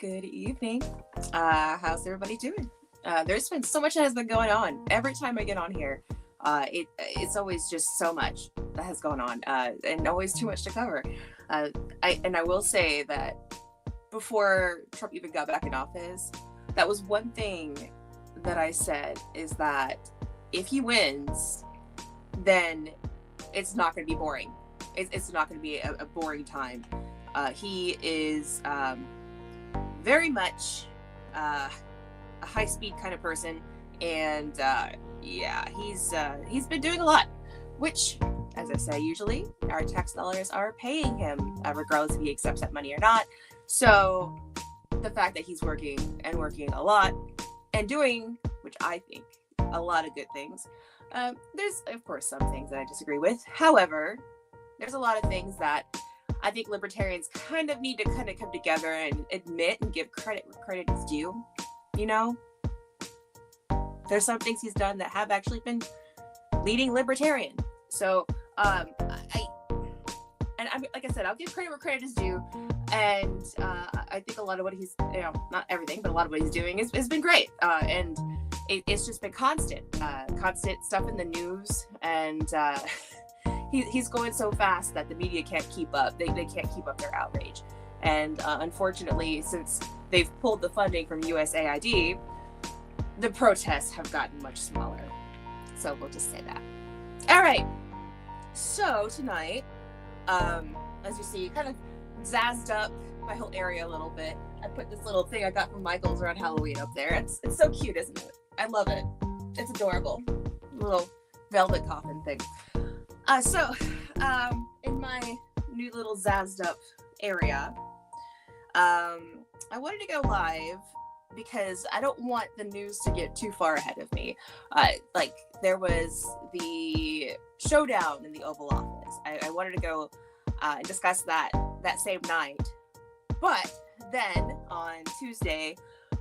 Good evening. How's everybody doing? There's been so much that has been going on. Every time I get on here, it's always just so much that has gone on, and always too much to cover. I will say that before Trump even got back in office, that was one thing that I said is that if he wins, then it's not going to be boring. It's not going to be a boring time. He is very much a high-speed kind of person, and he's been doing a lot, which, as I say, usually our tax dollars are paying him, regardless if he accepts that money or not. So the fact that he's working a lot and doing, which I think, a lot of good things. There's, of course, some things that I disagree with. However, there's a lot of things that I think libertarians kind of need to come together and admit and give credit where credit is due. You know, there's some things he's done that have actually been leading libertarian. So, like I said, I'll give credit where credit is due. And I think a lot of what he's, not everything, but a lot of what he's doing has been great. And it's just been constant stuff in the news, and he's going so fast that the media can't keep up. They can't keep up their outrage. And unfortunately, since they've pulled the funding from USAID, the protests have gotten much smaller. So we'll just say that. All right. So tonight, as you see, kind of zazzed up my whole area a little bit. I put this little thing I got from Michael's around Halloween up there. It's so cute, isn't it? I love it. It's adorable. Little velvet coffin thing. In my new little zazzed up area, I wanted to go live because I don't want the news to get too far ahead of me. There was the showdown in the Oval Office. I wanted to go and discuss that same night. But then on Tuesday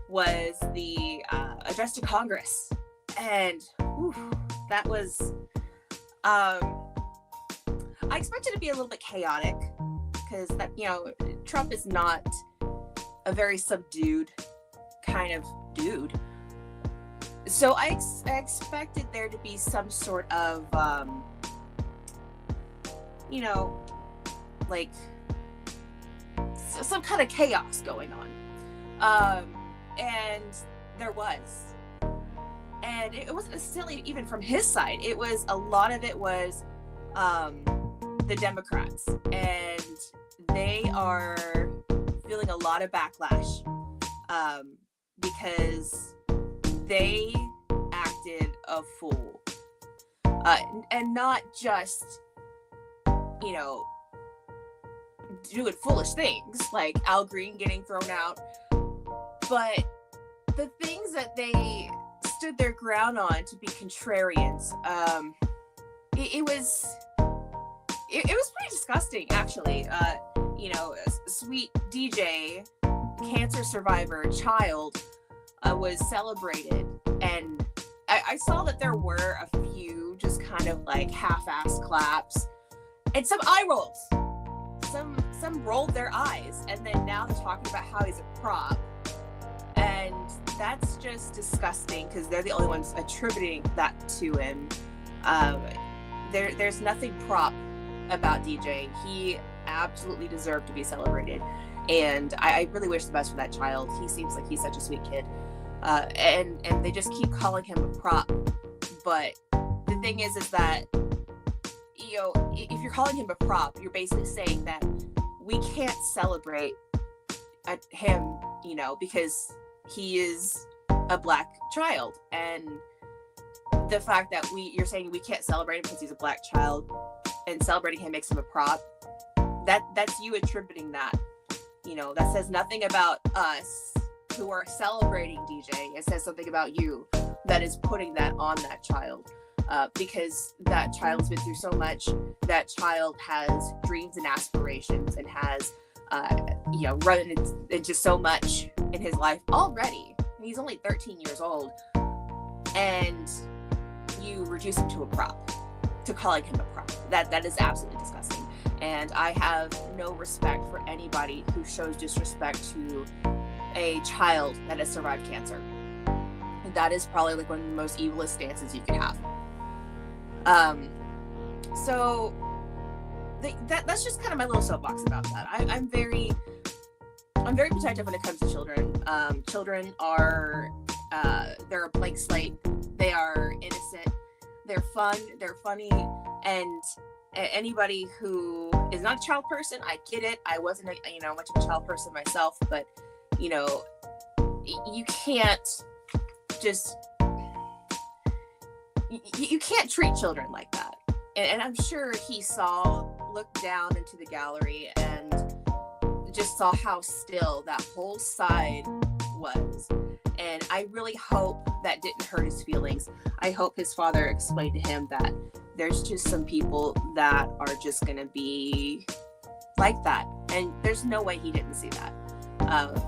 was the address to Congress. And that was... I expected it to be a little bit chaotic because Trump is not a very subdued kind of dude. So I expected there to be some sort of, some kind of chaos going on. And there was. And it wasn't necessarily even from his side. A lot of it was the Democrats. And they are feeling a lot of backlash because they acted a fool. And not just, doing foolish things like Al Green getting thrown out, but the things that they stood their ground on to be contrarians. It was pretty disgusting, actually. Sweet DJ, cancer survivor, child, was celebrated, and I saw that there were a few just kind of like half-ass claps and some eye rolls. Some rolled their eyes, and then now they're talking about how he's a prop. And that's just disgusting because they're the only ones attributing that to him. There's nothing prop about DJ. He absolutely deserved to be celebrated. And I really wish the best for that child. He seems like he's such a sweet kid. And they just keep calling him a prop. But the thing is that, if you're calling him a prop, you're basically saying that we can't celebrate him, because he is a black child. And the fact that you're saying we can't celebrate him because he's a black child, and celebrating him makes him a prop, that's you attributing that. That says nothing about us who are celebrating DJ. It says something about you that is putting that on that child. Because that child's been through so much. That child has dreams and aspirations and has, run into so much in his life already. He's only 13 years old. And you reduce him to a prop, to calling him a prop. That is absolutely disgusting. And I have no respect for anybody who shows disrespect to a child that has survived cancer. That is probably like one of the most evilest stances you could have. So that's just kind of my little soapbox about that. I'm very protective when it comes to children. Children are they're a blank slate. They are innocent. They're fun. They're funny. And anybody who is not a child person, I get it. I wasn't much of a child person myself, but you can't just you can't treat children like that. And I'm sure he looked down into the gallery and just saw how still that whole side was. And I really hope that didn't hurt his feelings. I hope his father explained to him that there's just some people that are just going to be like that. And there's no way he didn't see that.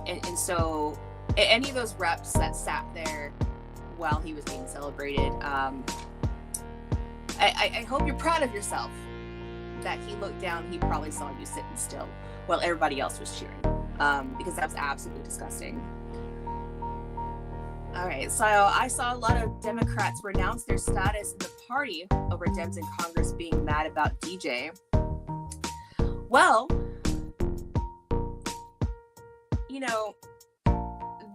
And so any of those reps that sat there while he was being celebrated, I hope you're proud of yourself that he looked down. He probably saw you sitting still while everybody else was cheering, because that was absolutely disgusting. All right, so I saw a lot of Democrats renounce their status in the party over Dems in Congress being mad about DJ. Well,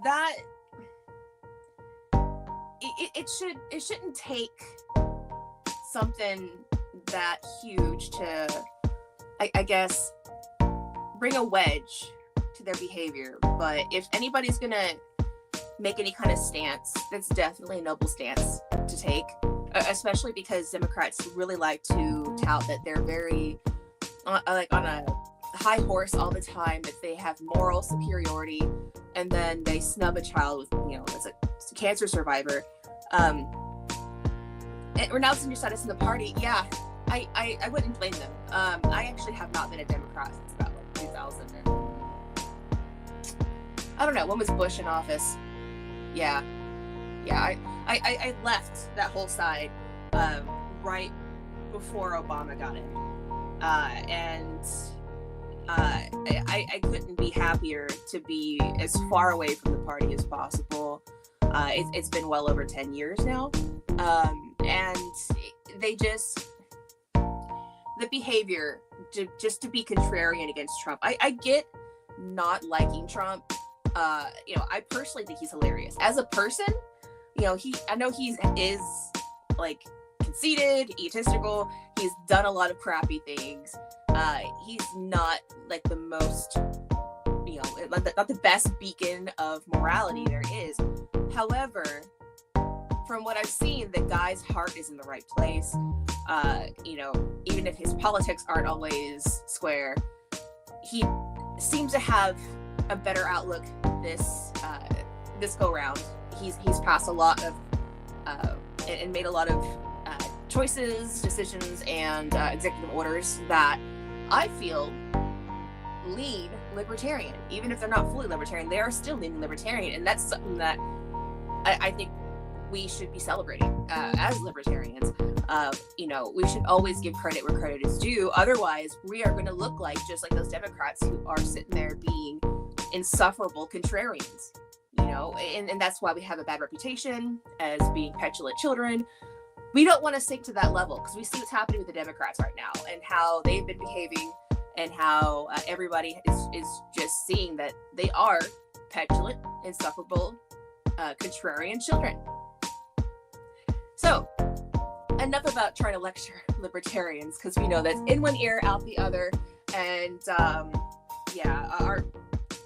that it shouldn't take something that huge to, I guess, bring a wedge to their behavior. But if anybody's gonna make any kind of stance, that's definitely a noble stance to take, especially because Democrats really like to tout that they're very on a high horse all the time, that they have moral superiority, and then they snub a child with as a cancer survivor, and renouncing your status in the party. Yeah, I wouldn't blame them. I actually have not been a Democrat since about 2000 and I don't know, when was Bush in office? Yeah, I left that whole side right before Obama got in, and I couldn't be happier to be as far away from the party as possible. It's been well over 10 years now, and they the behavior just to be contrarian against Trump. I get not liking Trump. I personally think he's hilarious as a person. I know he is like conceited, egotistical. He's done a lot of crappy things. He's not like the most, not the best beacon of morality there is. However, from what I've seen, the guy's heart is in the right place. Even if his politics aren't always square, he seems to have a better outlook this go round. He's passed a lot of and made a lot of choices, decisions, and executive orders that I feel lean libertarian. Even if they're not fully libertarian, they are still leaning libertarian, and that's something that I think we should be celebrating as libertarians. We should always give credit where credit is due. Otherwise, we are going to look just like those Democrats who are sitting there being insufferable contrarians. And that's why we have a bad reputation as being petulant children. We don't want to sink to that level, because we see what's happening with the Democrats right now and how they've been behaving, and how everybody is just seeing that they are petulant, insufferable, contrarian children. So, enough about trying to lecture libertarians, because we know that's in one ear, out the other. And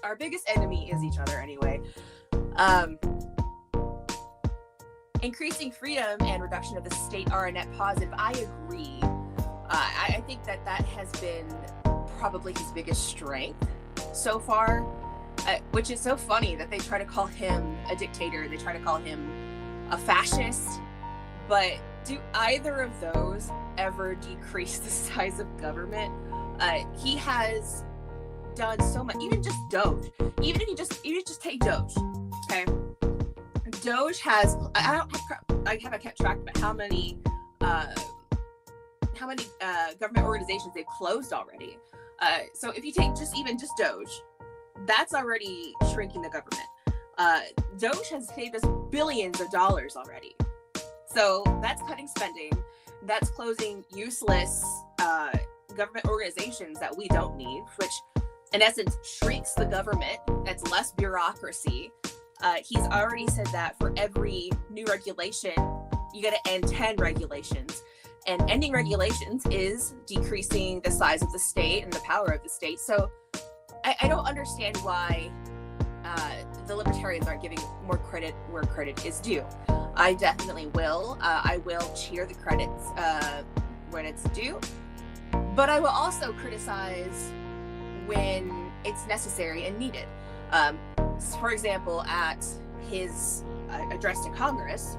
our biggest enemy is each other anyway. Increasing freedom and reduction of the state are a net positive. I agree. I think that has been probably his biggest strength so far, which is so funny that they try to call him a dictator. They try to call him a fascist. But do either of those ever decrease the size of government? He has done so much. Even just Doge. Even if you just take Doge, okay? Doge has, I haven't kept track of how many government organizations they've closed already. So if you take just Doge, that's already shrinking the government. Doge has saved us billions of dollars already. So that's cutting spending. That's closing useless government organizations that we don't need, which in essence shrinks the government. That's less bureaucracy. He's already said that for every new regulation, you got to end 10 regulations. And ending regulations is decreasing the size of the state and the power of the state. So I don't understand why the libertarians aren't giving more credit where credit is due. I definitely will. I will cheer the credits when it's due. But I will also criticize when it's necessary and needed. For example, at his address to Congress,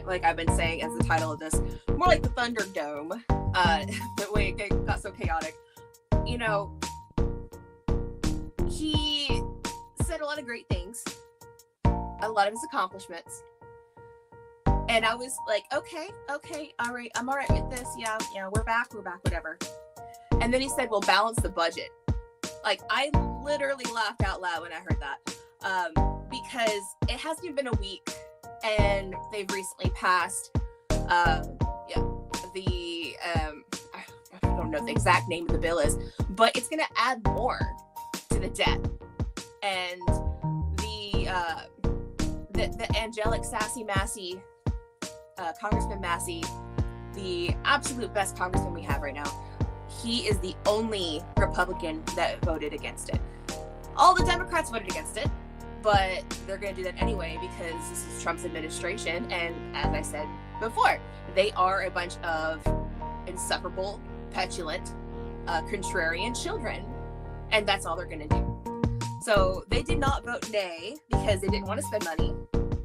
like I've been saying as the title of this, more like the Thunderdome, the way it got so chaotic, you know, he said a lot of great things, a lot of his accomplishments, and I was like, okay, all right, I'm all right with this, yeah, we're back, whatever. And then he said, well, balance the budget. Like, I literally laughed out loud when I heard that, because it hasn't even been a week, and they've recently passed, I don't know what the exact name of the bill is, but it's going to add more to the debt. And the angelic, sassy, Massey, Congressman Massey, the absolute best congressman we have right now, he is the only Republican that voted against it. All the Democrats voted against it, but they're going to do that anyway because this is Trump's administration. And as I said before, they are a bunch of insufferable, petulant, contrarian children. And that's all they're going to do. So they did not vote nay because they didn't want to spend money,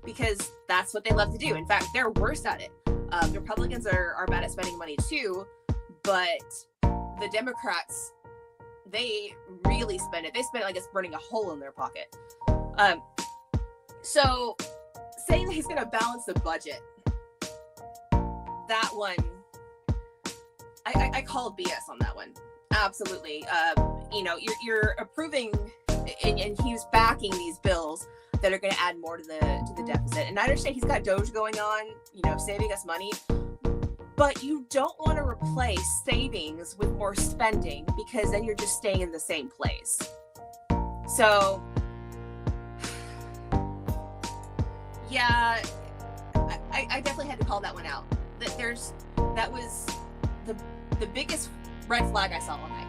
because that's what they love to do. In fact, they're worse at it. The Republicans are bad at spending money too, but the Democrats, they really spend it. They spend it like it's burning a hole in their pocket. So saying that he's going to balance the budget, that one, I call BS on that one. Absolutely. You're approving and he's backing these bills that are going to add more to the deficit. And I understand he's got Doge going on, saving us money, but you don't want to replace savings with more spending, because then you're just staying in the same place. So yeah, I definitely had to call that one out. That was the biggest red flag I saw all night.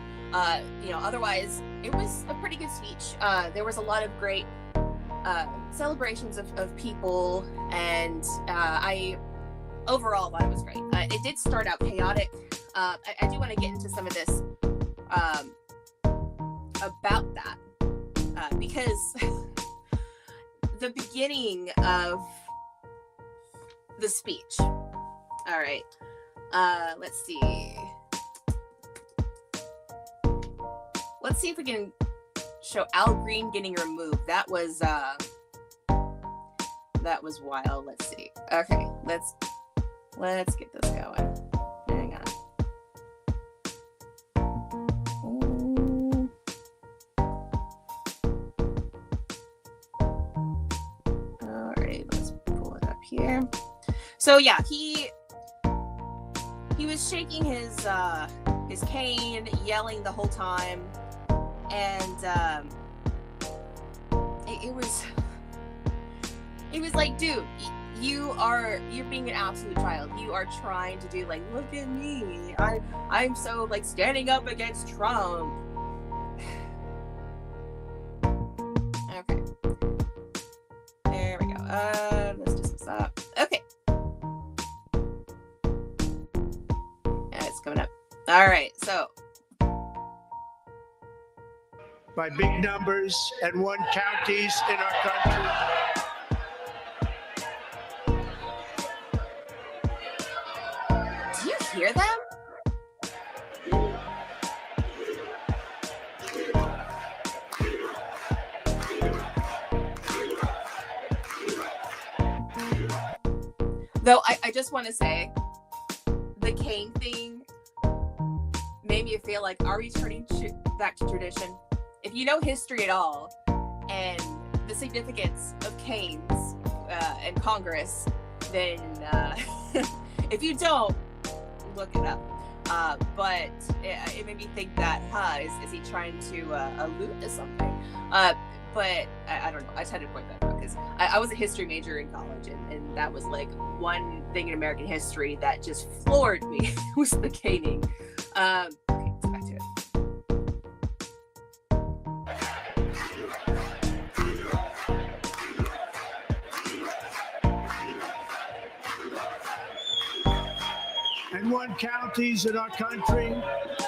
Otherwise it was a pretty good speech. There was a lot of great celebrations of people, and I overall thought it was great. It did start out chaotic. I do want to get into some of this about that, because the beginning of the speech. All right. Let's see. Let's see if we can show Al Green getting removed. That was wild. Let's see. Okay, let's get this going. Hang on. All right, let's pull it up here. So yeah, he was shaking his cane, yelling the whole time, and it was like, dude, you're being an absolute child. You are trying to do, like, look at me, I'm so, like, standing up against Trump. Okay, there we go. Let's just this up. Okay, yeah, it's coming up. All right, so by big numbers and won counties in our country. Do you hear them? Though I just want to say, the cane thing made me feel like, are we turning back to tradition? if you know history at all and the significance of canes and Congress, then if you don't, look it up. But it made me think that, is he trying to allude to something? But I don't know. I just had to point that out because I was a history major in college, and that was like one thing in American history that just floored me was the caning. Okay, let's get back to it. And one counties in our country,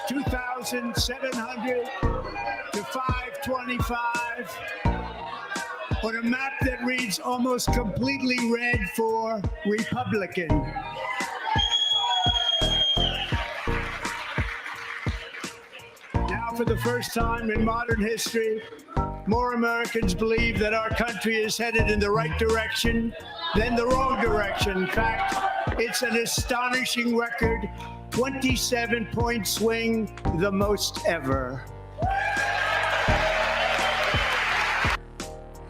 2,700 to 525, on a map that reads almost completely red for Republican. Now, for the first time in modern history, more Americans believe that our country is headed in the right direction than the wrong direction. In fact, it's an astonishing record, 27-point swing, the most ever.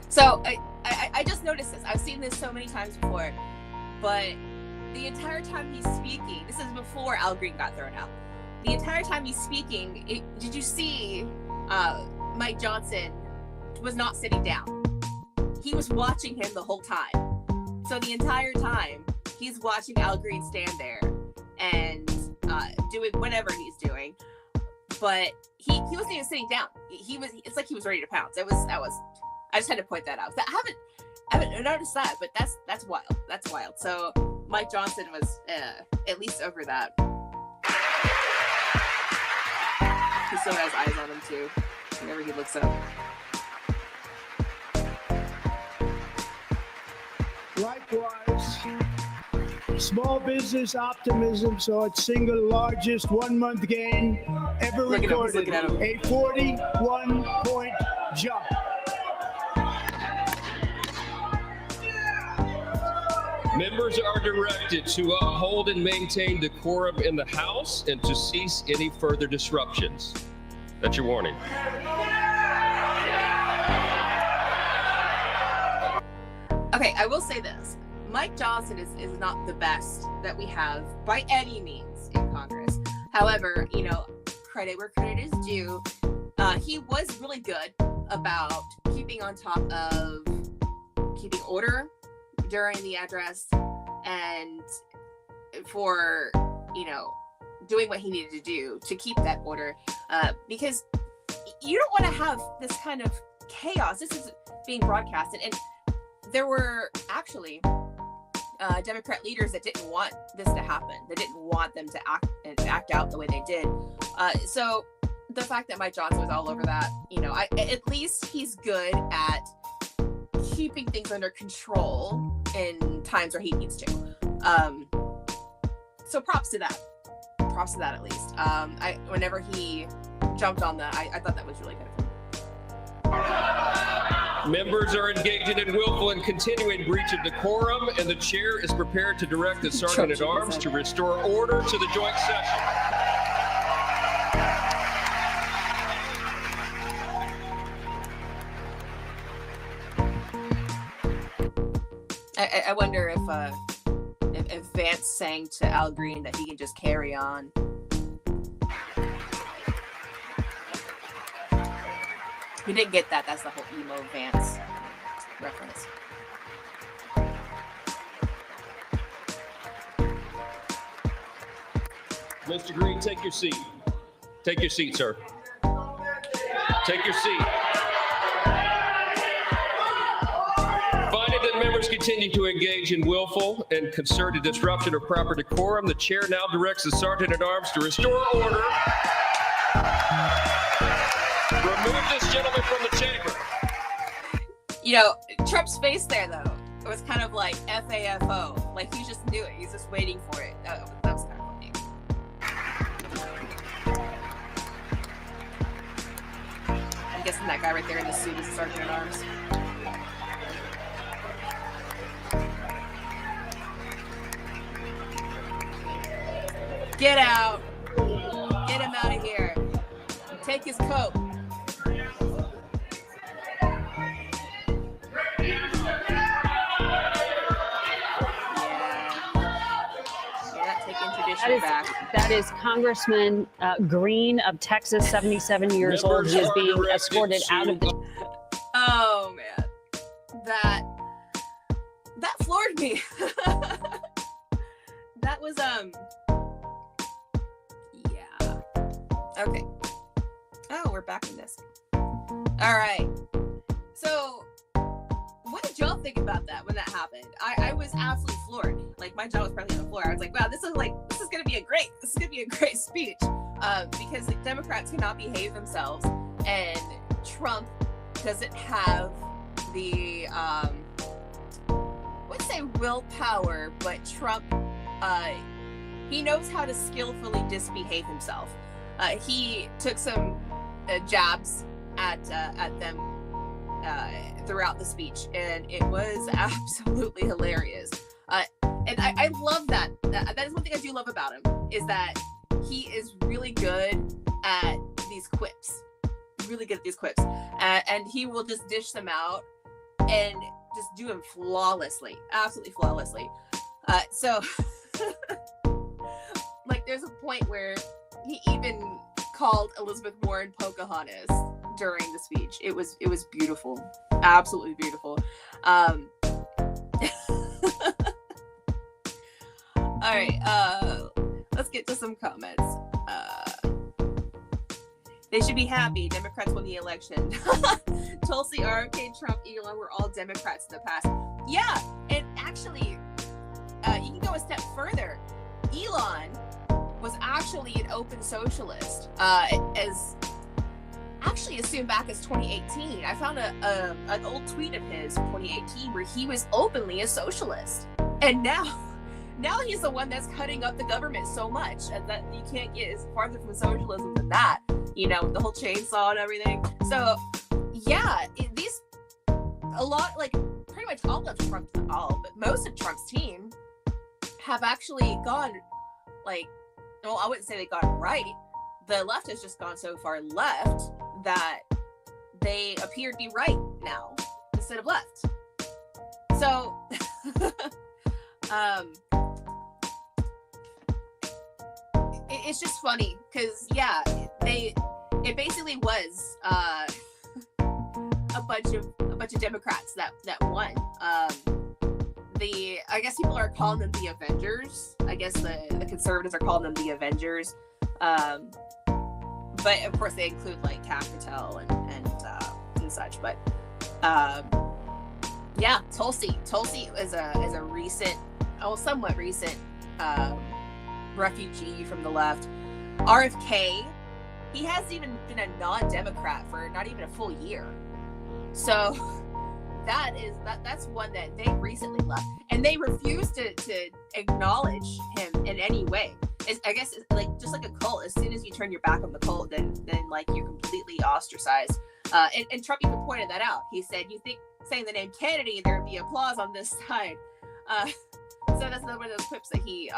So I just noticed this. I've seen this so many times before, but the entire time he's speaking, this is before Al Green got thrown out. The entire time he's speaking, did you see Mike Johnson was not sitting down? He was watching him the whole time. So the entire time, he's watching Al Green stand there and doing whatever he's doing, but he wasn't even sitting down. It's like he was ready to pounce. I just had to point that out. I haven't noticed that, but that's wild. That's wild. So Mike Johnson was at least over that. He still has eyes on him too, whenever he looks up. Likewise, small business optimism saw its single largest one-month gain ever recorded, a 41-point jump. Members are directed to uphold and maintain decorum in the House and to cease any further disruptions. That's your warning. Okay, I will say this. Mike Johnson is not the best that we have by any means in Congress. However, credit where credit is due. He was really good about keeping on top of keeping order during the address and for, doing what he needed to do to keep that order. Because you don't want to have this kind of chaos. This is being broadcasted. And there were actually Democrat leaders that didn't want this to happen. They didn't want them to act out the way they did. So the fact that Mike Johnson was all over that, at least he's good at keeping things under control in times where he needs to. So props to that. Props to that at least. Whenever he jumped on that, I thought that was really good. Members are engaging in willful and continuing breach of decorum, and the chair is prepared to direct the Sergeant-at-Arms to restore order to the joint session. I wonder if Vance saying to Al Green that he can just carry on. We didn't get that. That's the whole emo Vance reference. Mr. Green, take your seat. Take your seat, sir. Take your seat. Finding that members continue to engage in willful and concerted disruption of proper decorum, the chair now directs the Sergeant-at-Arms to restore order. Remove this gentleman from the chamber. Trump's face there, though, it was kind of like FAFO. Like, he just knew it. He's just waiting for it. That was kind of funny. I'm guessing that guy right there in the suit is the Sergeant-at-Arms. Get out. Get him out of here. Take his coat. That is Congressman Green of Texas, 77 years old. He is being escorted out of the. Oh man, that floored me. That was yeah. Okay. Oh, we're back in this. All right. So, what did y'all think about that when that happened? I was absolutely floored. Like, my jaw was probably on the floor. I was like, wow, this is gonna be a great speech. Because the Democrats cannot behave themselves, and Trump doesn't have the I wouldn't say willpower, but Trump he knows how to skillfully disbehave himself. He took some jabs at them throughout the speech, and it was absolutely hilarious. And I love that. That is one thing I do love about him, is that he is really good at these quips. And he will just dish them out and just do them flawlessly, absolutely flawlessly. So, like, there's a point where he even called Elizabeth Warren Pocahontas during the speech. It was beautiful, absolutely beautiful. All right, let's get to some comments. They should be happy. Democrats won the election. Tulsi, RFK, Trump, Elon were all Democrats in the past. Yeah, and actually, you can go a step further. Elon was actually an open socialist, as soon back as 2018. I found an old tweet of his from 2018 where he was openly a socialist, and now he's the one that's cutting up the government so much, and that you can't get farther from socialism than that. You know, the whole chainsaw and everything. So, yeah, pretty much all of Trump's, but most of Trump's team have actually gone, I wouldn't say they got right. The left has just gone so far left that they appear to be right now instead of left. So, it's just funny because, yeah, it basically was a bunch of Democrats that won. I guess people are calling them the Avengers. I guess the conservatives are calling them the Avengers. But of course they include like Capital and such. But yeah, Tulsi is a recent, somewhat recent refugee from the left. RFK, he hasn't even been a non-Democrat for not even a full year. So that's one that they recently left, and they refuse to acknowledge him in any way. I guess it's just like a cult. As soon as you turn your back on the cult, then like you're completely ostracized. And Trump even pointed that out. He said, "You think saying the name Kennedy, there would be applause on this side?" So that's another one of those clips that he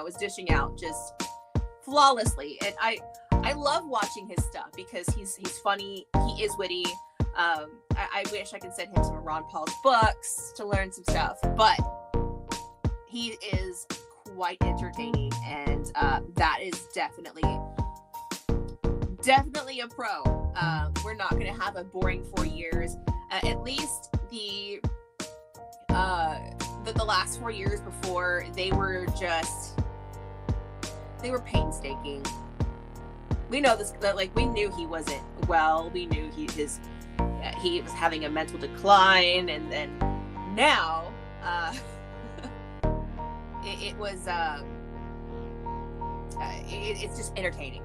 was dishing out just flawlessly. And I love watching his stuff because he's funny. He is witty. I wish I could send him some of Ron Paul's books to learn some stuff, but he is quite entertaining, and that is definitely a pro. We're not going to have a boring 4 years. At least the last 4 years before, they were painstaking. We know this, we knew he wasn't well. We knew he was having a mental decline, and then now it's just entertaining.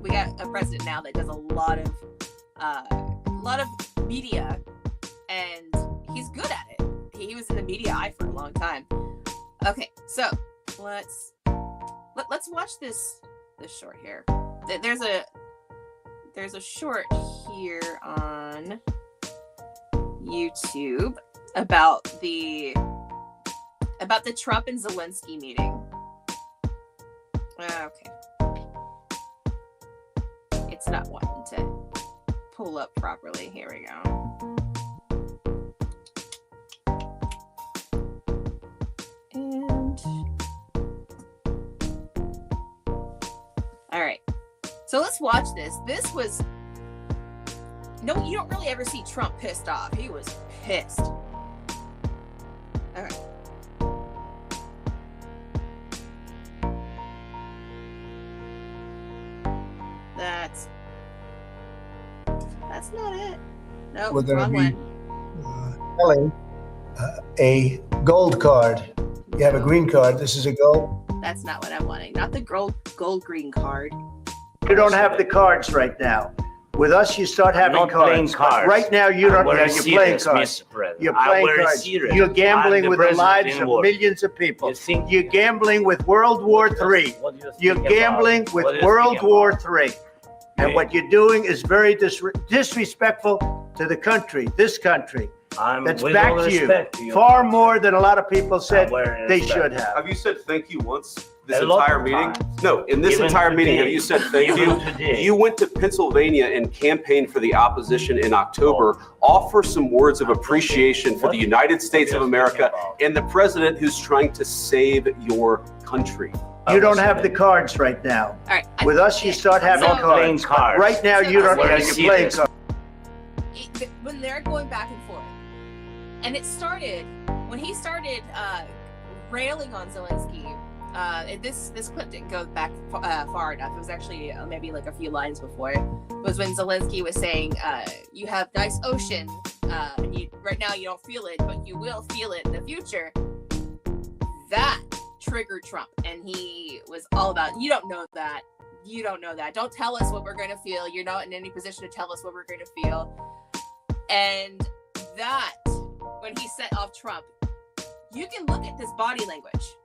We got a president now that does a lot of media, and he's good at it. He was in the media eye for a long time. Okay, so let's watch this short here. There's a short here on YouTube about the Trump and Zelensky meeting. Okay. It's not wanting to pull up properly. Here we go. And So let's watch this. This was no, you don't really ever see Trump pissed off. He was pissed. All right. That's not it. No, We're going wrong to be one. selling a gold card. You have a green card. This is a gold. That's not what I'm wanting. Not the gold green card. You don't have the cards right now. With us, you start having not cards. playing cards. Right now, you don't. We're You're playing serious, cards. Mr. President. You're playing We're cards. serious. You're gambling I'm with the the lives president of in war. millions of people. You think- You're gambling with World War III. What do you You're think gambling about? with What do you World think War about? III. And Okay. what you're doing is very disrespectful to the country, this country. I'm That's with back all to you. respect you. Far more than a lot of people said wearing they respect. should have. Have you said thank you once this A lot entire of meeting? times. No, in this Even entire meeting, today. have you said thank Even you? today. You went to Pennsylvania and campaigned for the opposition in October. Offer some words of appreciation for the United States of America and the president who's trying to save your country. You don't have the cards right now. All right. With us, you start having Not playing cards. cards. Right now, you don't We're have. You're playing serious. cards. When they're going back and forth, and it started when he started railing on Zelensky. This clip didn't go back far enough. It was actually maybe like a few lines before. It was when Zelensky was saying, "You have nice ocean, and right now you don't feel it, but you will feel it in the future." That triggered Trump, and he was all about, "You don't know that. You don't know that. Don't tell us what we're going to feel. You're not in any position to tell us what we're going to feel." And that, when he set off Trump, you can look at this body language.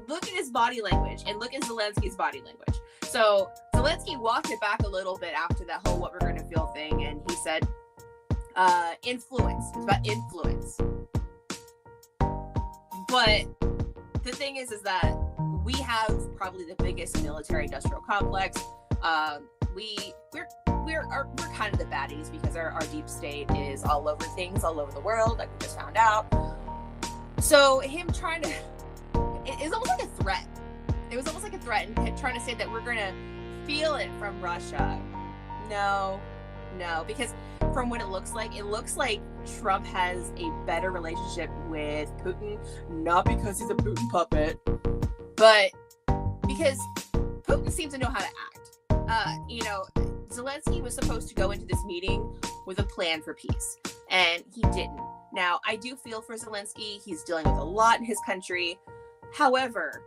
Look at his body language and look at Zelensky's body language. So Zelensky walked it back a little bit after that whole what we're going to feel thing. And he said, influence. It's about influence. But the thing is that we have probably the biggest military industrial complex. We're kind of the baddies because our deep state is all over things, all over the world, like we just found out. So him trying to, it's almost like a threat. It was almost like a threat, and trying to say that we're going to feel it from Russia. No, because from what it looks like Trump has a better relationship with Putin, not because he's a Putin puppet, but because Putin seems to know how to act. Zelensky was supposed to go into this meeting with a plan for peace, and he didn't. Now, I do feel for Zelensky. He's dealing with a lot in his country. However,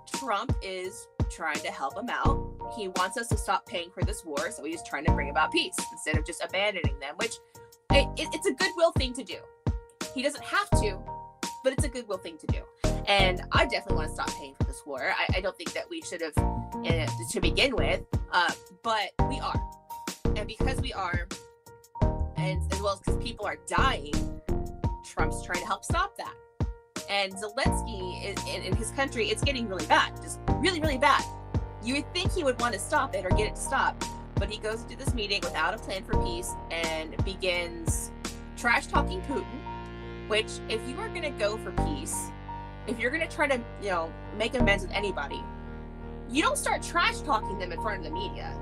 Trump is trying to help him out. He wants us to stop paying for this war, so he's trying to bring about peace instead of just abandoning them, which it's a goodwill thing to do. He doesn't have to, but it's a goodwill thing to do. And I definitely want to stop paying for this war. I don't think that we should have to begin with, but we are. And because we are, and as well as because people are dying, Trump's trying to help stop that. And Zelensky, in his country, it's getting really bad, just really, really bad. You would think he would want to stop it or get it to stop, but he goes into this meeting without a plan for peace and begins trash-talking Putin, which, if you are going to go for peace, if you're going to try to, make amends with anybody, you don't start trash-talking them in front of the media.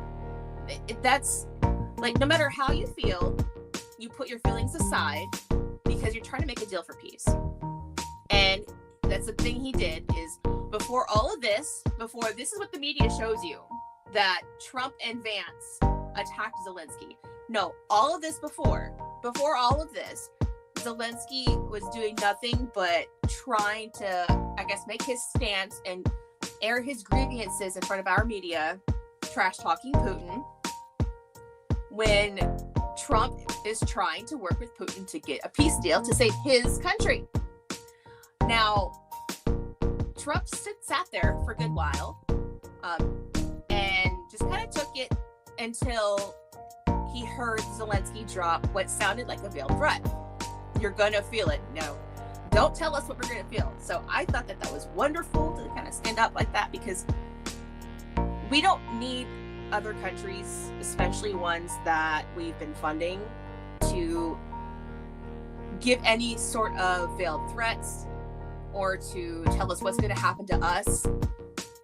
That's, like, no matter how you feel, you put your feelings aside because you're trying to make a deal for peace. And that's the thing he did, is before this is what the media shows you, that Trump and Vance attacked Zelensky. No, all of this before all of this, Zelensky was doing nothing but trying to, I guess, make his stance and air his grievances in front of our media, trash talking Putin, when Trump is trying to work with Putin to get a peace deal to save his country. Now, Trump sat there for a good while and just kind of took it until he heard Zelensky drop what sounded like a veiled threat. You're going to feel it. No, don't tell us what we're going to feel. So I thought that was wonderful to kind of stand up like that, because we don't need other countries, especially ones that we've been funding, to give any sort of veiled threats or to tell us what's going to happen to us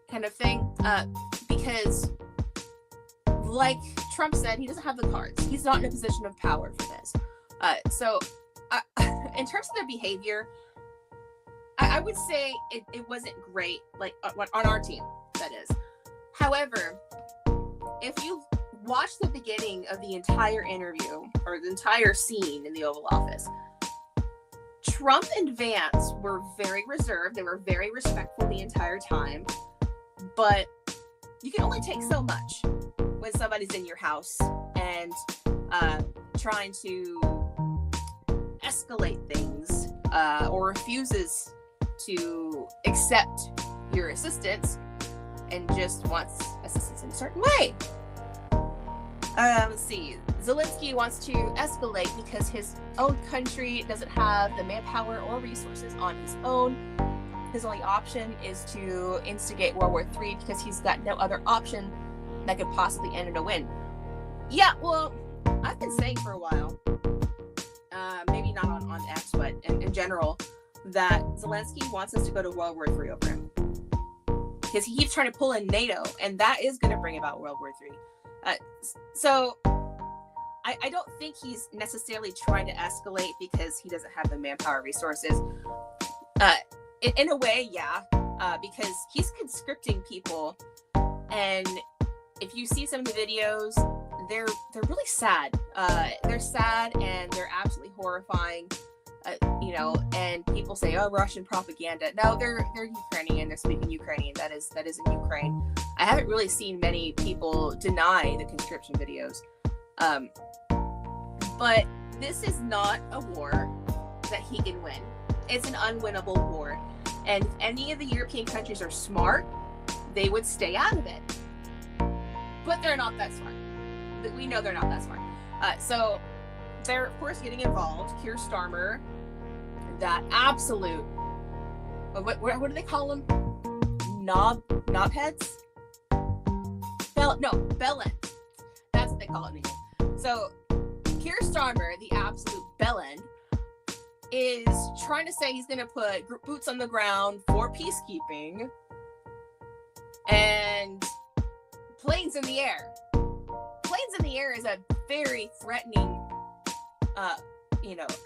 kind of thing, because like Trump said, he doesn't have the cards. He's not in a position of power for this. So in terms of their behavior, I would say it wasn't great, like on our team, that is. However, if you watch the beginning of the entire interview or the entire scene in the Oval Office, Trump and Vance were very reserved. They were very respectful the entire time. But you can only take so much when somebody's in your house and trying to escalate things or refuses to accept your assistance and just wants assistance in a certain way. Let's see. Zelensky wants to escalate because his own country doesn't have the manpower or resources on his own. His only option is to instigate World War III because he's got no other option that could possibly end in a win. Yeah, well, I've been saying for a while, maybe not on X, but in general, that Zelensky wants us to go to World War III over him. Because he keeps trying to pull in NATO, and that is going to bring about World War III. So I don't think he's necessarily trying to escalate because he doesn't have the manpower resources. In a way, yeah, because he's conscripting people, and if you see some of the videos, they're really sad. They're sad and they're absolutely horrifying. And people say, "Oh, Russian propaganda." No, they're Ukrainian. They're speaking Ukrainian. That is in Ukraine. I haven't really seen many people deny the conscription videos. But this is not a war that he can win. It's an unwinnable war. And if any of the European countries are smart, they would stay out of it. But they're not that smart. We know they're not that smart. So they're, of course, getting involved. Keir Starmer, that absolute, what do they call them? Knobheads? Bellend. That's what they call it in England. So Keir Starmer, the absolute bellend, is trying to say he's going to put boots on the ground for peacekeeping and planes in the air. Planes in the air is a very threatening,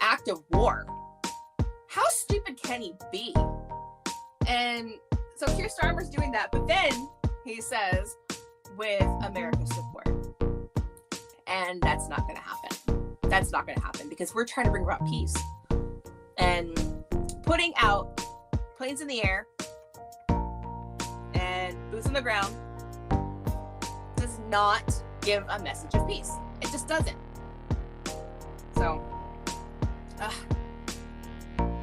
act of war. How stupid can he be? And so Keir Starmer's doing that, but then he says, with America's support. And that's not going to happen. That's not going to happen because we're trying to bring about peace. And putting out planes in the air and boots on the ground does not give a message of peace. It just doesn't. So,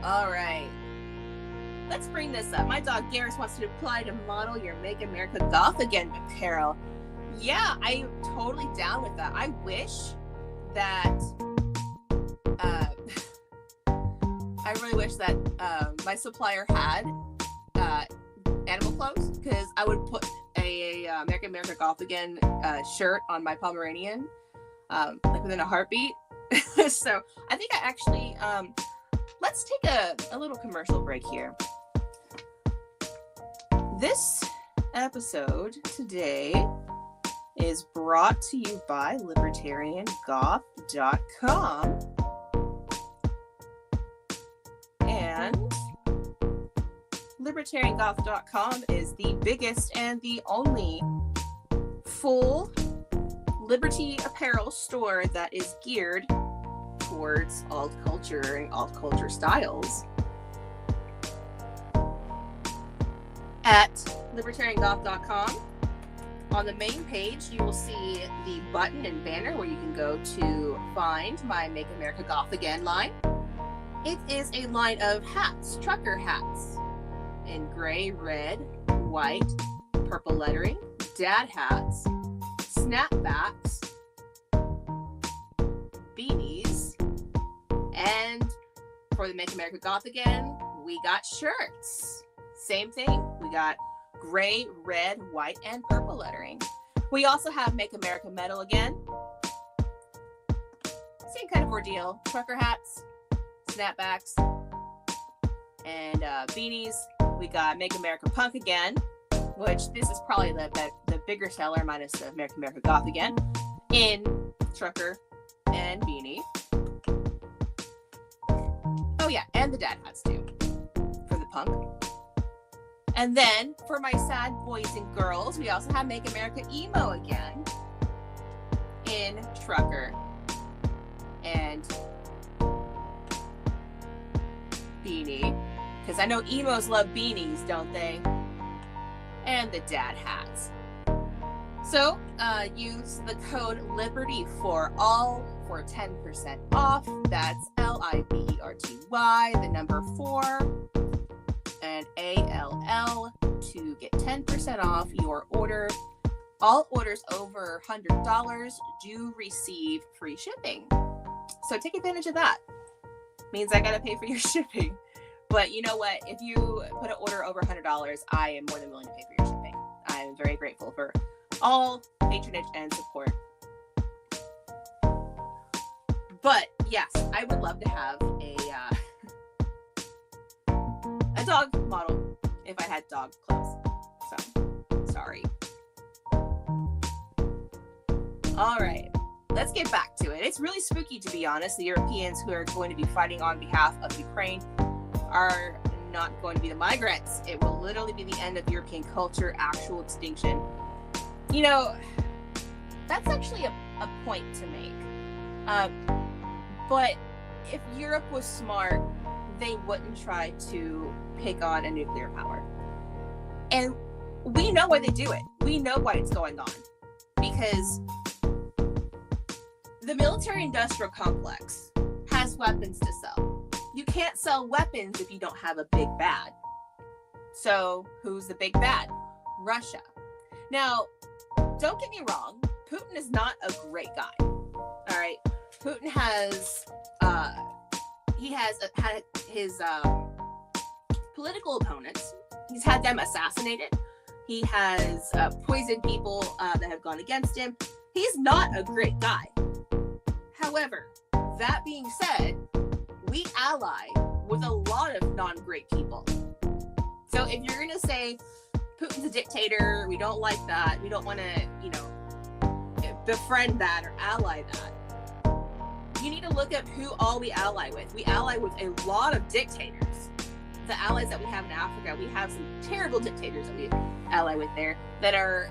all right. Let's bring this up. My dog Garrus wants to apply to model your Make America Goth Again apparel. Yeah, I'm totally down with that. I wish that I really wish that my supplier had animal clothes, because I would put a Make America Goth Again shirt on my Pomeranian like within a heartbeat. So I think I actually let's take a little commercial break here. This episode today is brought to you by libertariangoth.com. And libertariangoth.com is the biggest and the only full liberty apparel store that is geared towards alt culture and alt culture styles. At libertariangoth.com, on the main page, you will see the button and banner where you can go to find my Make America Goth Again line. It is a line of hats, trucker hats, in gray, red, white, purple lettering, dad hats, snapbacks, beanies, and for the Make America Goth Again, we got shirts. Same thing. We got gray, red, white, and purple lettering. We also have Make America Metal Again. Same kind of ordeal. Trucker hats, snapbacks, and beanies. We got Make America Punk Again, which this is probably the bigger seller minus the American Goth again, in Trucker and Beanie. Oh yeah, and the dad hats too, for the punk. And then for my sad boys and girls, we also have Make America Emo again in Trucker and Beanie, because I know emos love beanies, don't they? And the dad hats. So use the code Liberty for all for 10% off. That's LIBERTY, the number 4 and ALL to get 10% off your order. All orders over $100 do receive free shipping. So take advantage of that. Means I gotta pay for your shipping. But you know what? If you put an order over $100, I am more than willing to pay for your shipping. I am very grateful for all patronage and support. But yes, I would love to have a dog model if I had dog clothes. So, sorry. All right, let's get back to it. It's really spooky, to be honest. The Europeans who are going to be fighting on behalf of Ukraine are not going to be the migrants. It will literally be the end of European culture, actual extinction. You know, that's actually a point to make. But if Europe was smart, they wouldn't try to pick on a nuclear power. And we know why they do it. We know why it's going on. Because the military-industrial complex has weapons to sell. You can't sell weapons if you don't have a big bad. So who's the big bad? Russia. Now, don't get me wrong. Putin is not a great guy. All right. Putin has had his political opponents. He's had them assassinated. He has poisoned people that have gone against him. He's not a great guy. However, that being said, we ally with a lot of non-great people. So if you're going to say Putin's a dictator, we don't like that, we don't want to, befriend that or ally that, you need to look at who all we ally with. We ally with a lot of dictators. The allies that we have in Africa, we have some terrible dictators that we ally with there that are,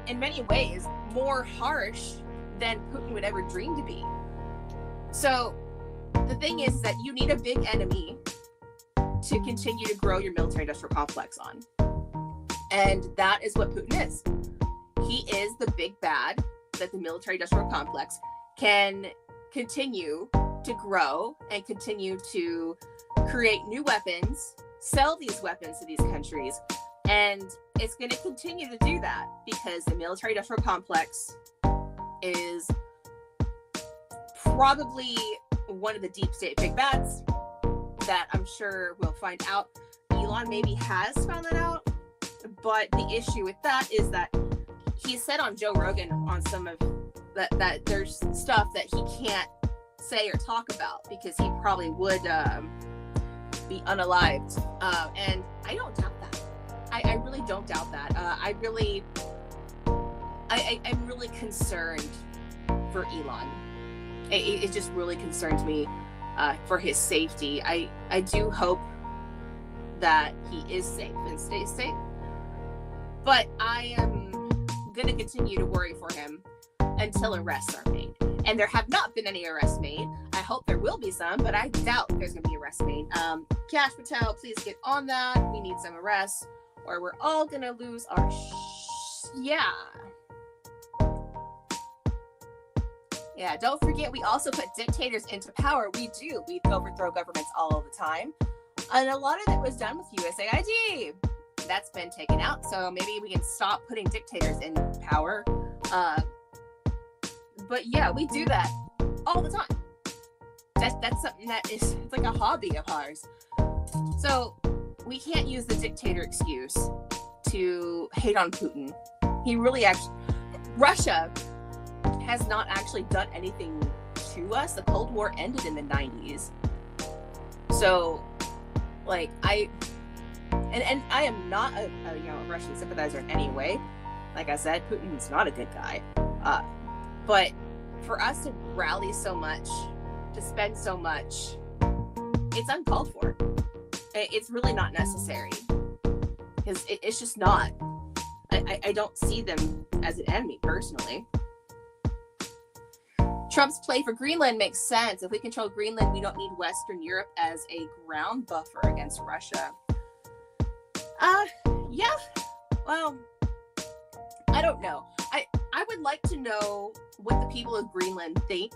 in many ways, more harsh than Putin would ever dream to be. So the thing is that you need a big enemy to continue to grow your military-industrial complex on. And that is what Putin is. He is the big bad that the military-industrial complex can continue to grow and continue to create new weapons, sell these weapons to these countries, and it's going to continue to do that because the military-industrial complex is probably one of the deep state big bads that I'm sure we'll find out. Elon maybe has found that out, but the issue with that is that he said on Joe Rogan on some of that there's stuff that he can't say or talk about because he probably would be unalived, and I don't doubt that. I really don't doubt that. I'm really concerned for Elon. It just really concerns me for his safety. I do hope that he is safe and stays safe, but I am going to continue to worry for him until arrests are made. And there have not been any arrests made. I hope there will be some, but I doubt there's going to be arrests made. Cash Patel, please get on that. We need some arrests, or we're all going to lose our Yeah, don't forget, we also put dictators into power. We do. We overthrow governments all the time. And a lot of it was done with USAID. That's been taken out. So maybe we can stop putting dictators in power. But yeah, we do that all the time. That's something that is, it's like a hobby of ours. So we can't use the dictator excuse to hate on Putin. He really Russia has not actually done anything to us. The Cold War ended in the 90s. So, like, I am not a Russian sympathizer in any way. Like I said, Putin's not a good guy. But for us to rally so much, to spend so much, it's uncalled for. It's really not necessary. Because it's just not. I don't see them as an enemy, personally. Trump's play for Greenland makes sense. If we control Greenland, we don't need Western Europe as a ground buffer against Russia. Yeah. Well, I don't know. I would like to know what the people of Greenland think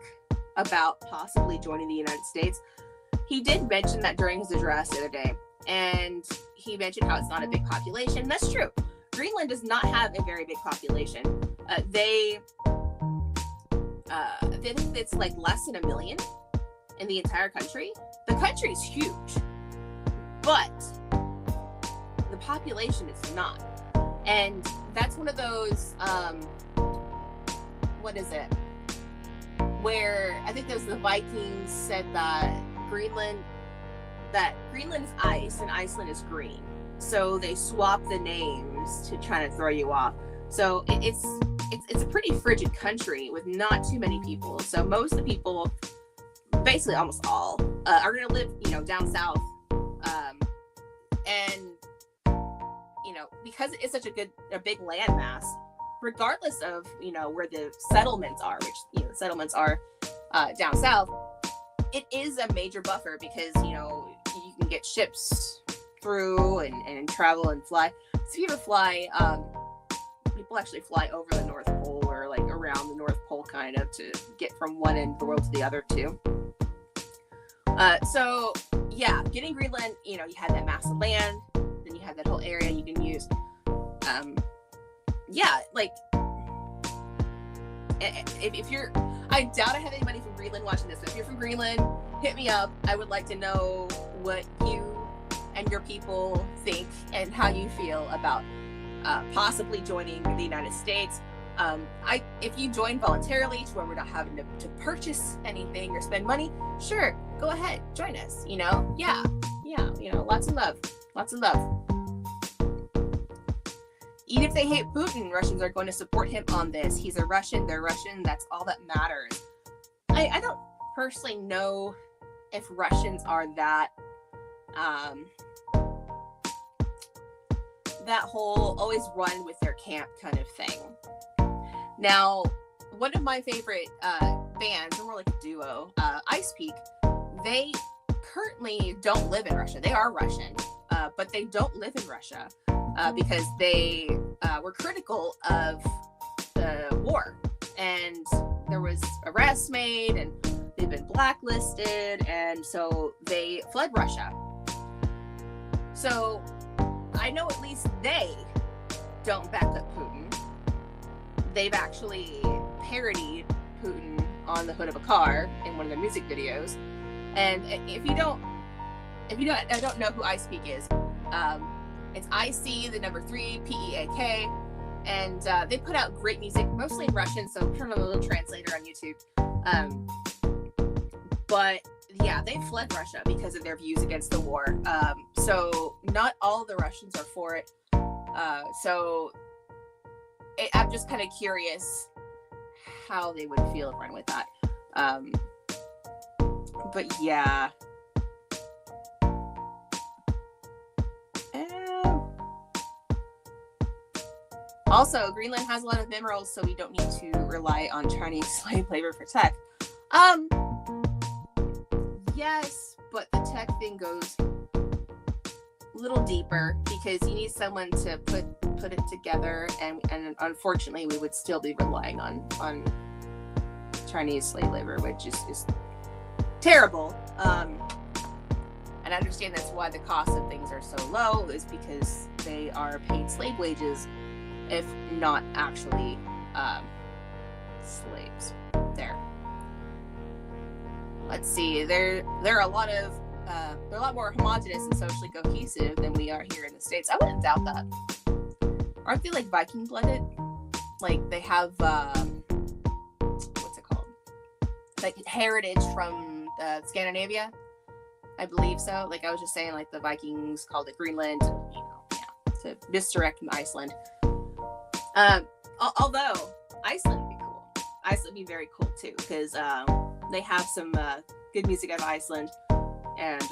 about possibly joining the United States. He did mention that during his address the other day, and he mentioned how it's not a big population. That's true. Greenland does not have a very big population. They think it's like less than 1 million in the entire country. The country is huge, but the population is not. And that's one of those, what is it? Where I think the Vikings said that Greenland is ice and Iceland is green. So they swap the names to try to throw you off. So it's a pretty frigid country with not too many people. So most of the people, basically almost all, are going to live, down south. And because it's such a big landmass, regardless of where the settlements are, which the settlements are down south, it is a major buffer because you can get ships through and travel and fly. So if you ever fly, people actually fly over the North Pole or like around the North Pole kind of to get from one end of the world to the other too. So yeah, getting Greenland, you had that massive land, then you have that whole area you can use. Yeah, like if you're, I doubt I have anybody from Greenland watching this, but if you're from Greenland, hit me up. I would like to know what you and your people think and how you feel about possibly joining the United States. If you join voluntarily to where we're not having to purchase anything or spend money, sure, go ahead, join us. Yeah, lots of love. Even if they hate Putin, Russians are going to support him on this. He's a Russian, they're Russian, that's all that matters. I don't personally know if Russians are that whole always run with their camp kind of thing. Now, one of my favorite bands, more like a duo, Ice Peak, they currently don't live in Russia. They are Russian, but they don't live in Russia because they were critical of the war. And there was arrests made and they've been blacklisted. And so they fled Russia. So I know at least they don't back up Putin. They've actually parodied Putin on the hood of a car in one of their music videos. And if you don't, I don't know who Ice Peak is. It's IC3 PEAK, and they put out great music, mostly in Russian. So turn on a little translator on YouTube. But yeah, they fled Russia because of their views against the war. So not all the Russians are for it. I'm just kind of curious how they would feel run with that. But yeah. Also, Greenland has a lot of minerals, so we don't need to rely on Chinese slave labor for tech. Yes, but the tech thing goes a little deeper because you need someone to put it together, and unfortunately, we would still be relying on Chinese slave labor, which is terrible. And I understand that's why the cost of things are so low, is because they are paid slave wages, if not actually slaves. Let's see. They're a lot more homogenous and socially cohesive than we are here in the States. I wouldn't doubt that. Aren't they like Viking blooded? Like they have what's it called? Like heritage from Scandinavia, I believe so. Like I was just saying, like the Vikings called it Greenland, to misdirect Iceland. Although Iceland would be cool. Iceland would be very cool too, because they have some good music out of Iceland, and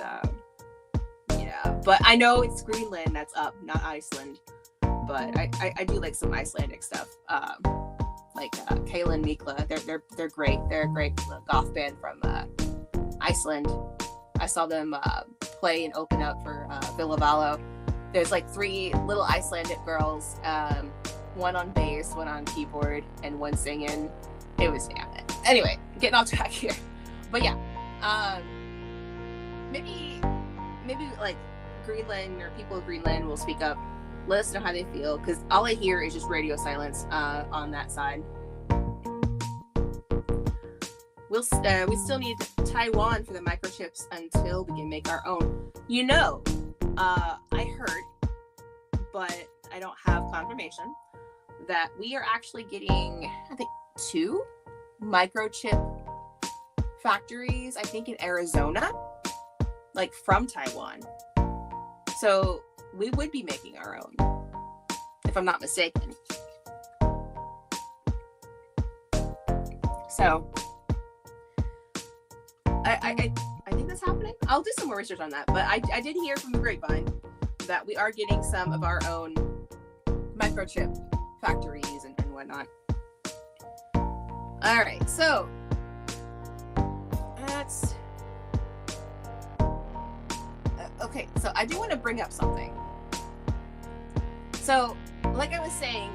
yeah. But I know it's Greenland that's up, not Iceland. But I do like some Icelandic stuff, like Kalen Mikla. They're great. They're a great goth band from Iceland. I saw them play and open up for Villavalo. There's like 3 little Icelandic girls, one on bass, one on keyboard, and one singing. It was anyway, getting off track here. But yeah, maybe like Greenland or people of Greenland will speak up. Let us know how they feel, because all I hear is just radio silence on that side. We still need Taiwan for the microchips until we can make our own. I heard, but I don't have confirmation, that we are actually getting, I think, 2 microchip factories, I think in Arizona, like from Taiwan. So we would be making our own, if I'm not mistaken. So I think that's happening. I'll do some more research on that, but I did hear from the grapevine that we are getting some of our own microchip factories and whatnot. All right, so that's okay. So I do want to bring up something. So, like I was saying,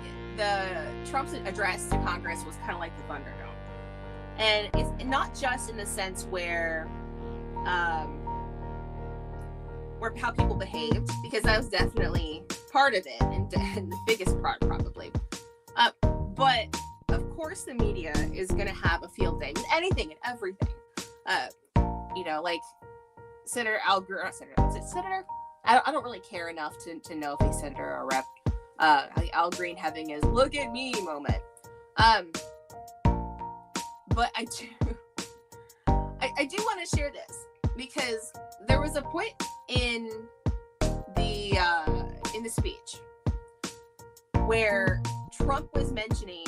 Trump's address to Congress was kind of like the Thunderdome. And it's not just in the sense where how people behaved, because that was definitely part of it, and the biggest part probably. But of course the media is going to have a field day with anything and everything. Like Senator Al Green, is it Senator? I don't really care enough to know if he's senator or rep. Al Green having his "look at me" moment. But I do want to share this, because there was a point in the speech where Trump was mentioning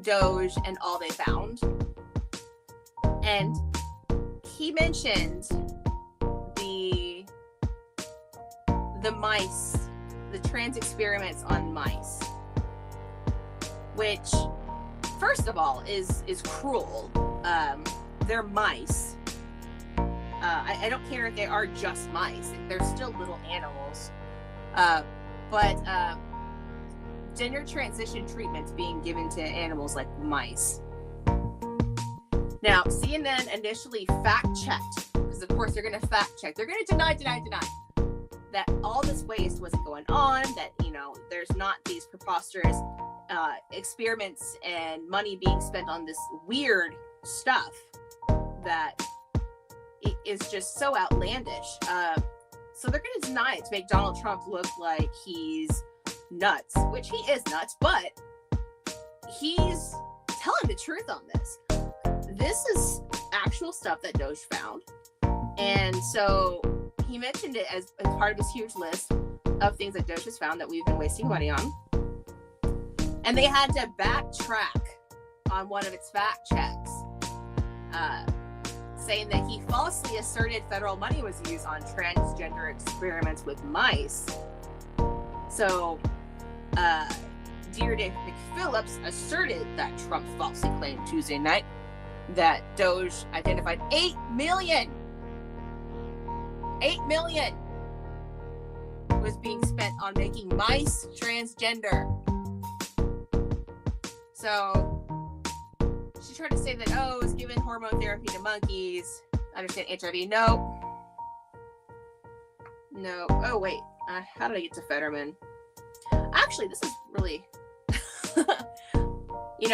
Doge and all they found, and he mentioned the mice, the trans experiments on mice, which, first of all, is cruel. They're mice. I don't care if they are just mice. They're still little animals. But gender transition treatments being given to animals like mice. Now, CNN initially fact-checked, because of course they're going to fact-check. They're going to deny that all this waste wasn't going on, that, there's not these preposterous experiments and money being spent on this weird stuff that is just so outlandish. So they're going to deny it to make Donald Trump look like he's nuts, which he is nuts, but he's telling the truth on this. This is actual stuff that Doge found. And so he mentioned it as part of his huge list of things that Doge has found that we've been wasting money on. And they had to backtrack on one of its fact checks, saying that he falsely asserted federal money was used on transgender experiments with mice. So, Dear Dave McPhillips asserted that Trump falsely claimed Tuesday night that Doge identified 8 million was being spent on making mice transgender. So she tried to say that, it was giving hormone therapy to monkeys. Understand HIV? No. Oh, wait. How did I get to Fetterman? Actually, this is really...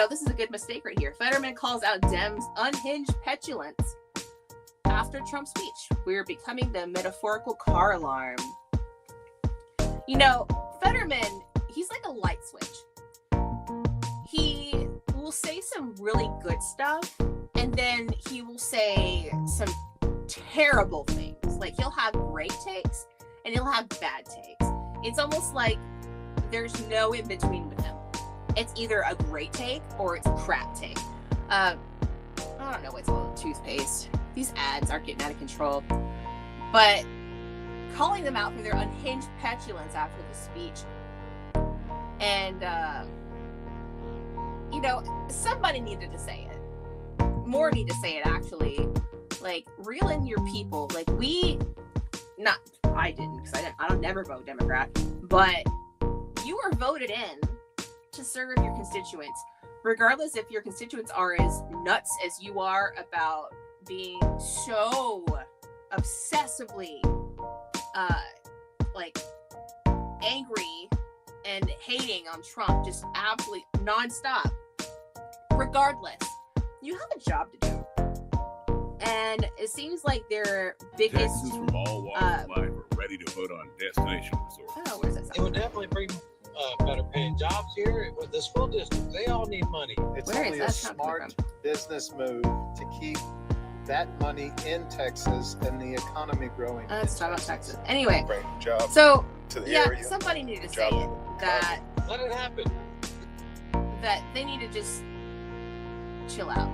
this is a good mistake right here. Fetterman calls out Dems' unhinged petulance after Trump's speech. We're becoming the metaphorical car alarm. Fetterman, he's like a light switch. He will say some really good stuff, and then he will say some terrible things. Like, he'll have great takes, and he'll have bad takes. It's almost like there's no in between with him. it's either a great take or it's a crap take. I don't know what's all the toothpaste. These ads are getting out of control. But calling them out for their unhinged petulance after the speech. And, somebody needed to say it. More need to say it, actually. Like, reel in your people. Like, I didn't, because I don't never vote Democrat. But you were voted in to serve your constituents. Regardless if your constituents are as nuts as you are about being so obsessively angry and hating on Trump, just absolutely nonstop. Regardless, you have a job to do. And it seems like their biggest Texans from all walks of life are ready to vote on destination resort. Oh, where's that? It would definitely bring better paying jobs here with the school district. They all need money. It's Where only is a that coming smart business move to keep that money in Texas and the economy growing. Let's talk about Texas. Anyway, Bring jobs so to the yeah, area. somebody needed to say Job it, that Let it happen. they need to just chill out.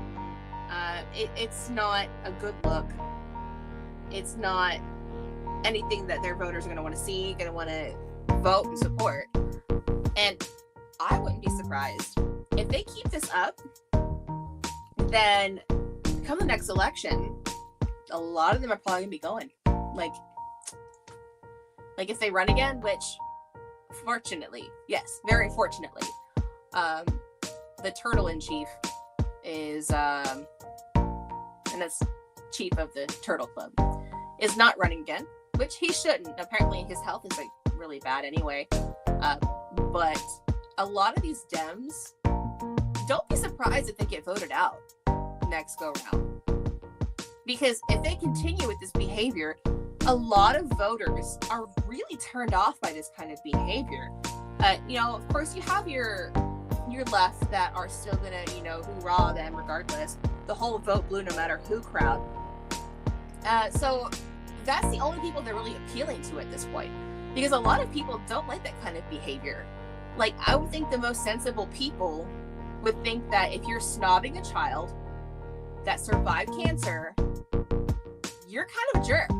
It's not a good look. It's not anything that their voters are going to want to see, going to want to vote and support. And I wouldn't be surprised if they keep this up. Then come the next election, a lot of them are probably going to be going. Like if they run again, which fortunately, yes, very fortunately, the turtle in chief is and that's chief of the Turtle Club, is not running again, which he shouldn't. Apparently his health is really bad anyway. But a lot of these Dems, don't be surprised if they get voted out next go round. Because if they continue with this behavior, a lot of voters are really turned off by this kind of behavior. Of course you have your left that are still gonna, hoorah them regardless. The whole vote blue no matter who crowd. So that's the only people they're really appealing to at this point. Because a lot of people don't like that kind of behavior. Like, I would think the most sensible people would think that if you're snobbing a child that survived cancer, you're kind of a jerk.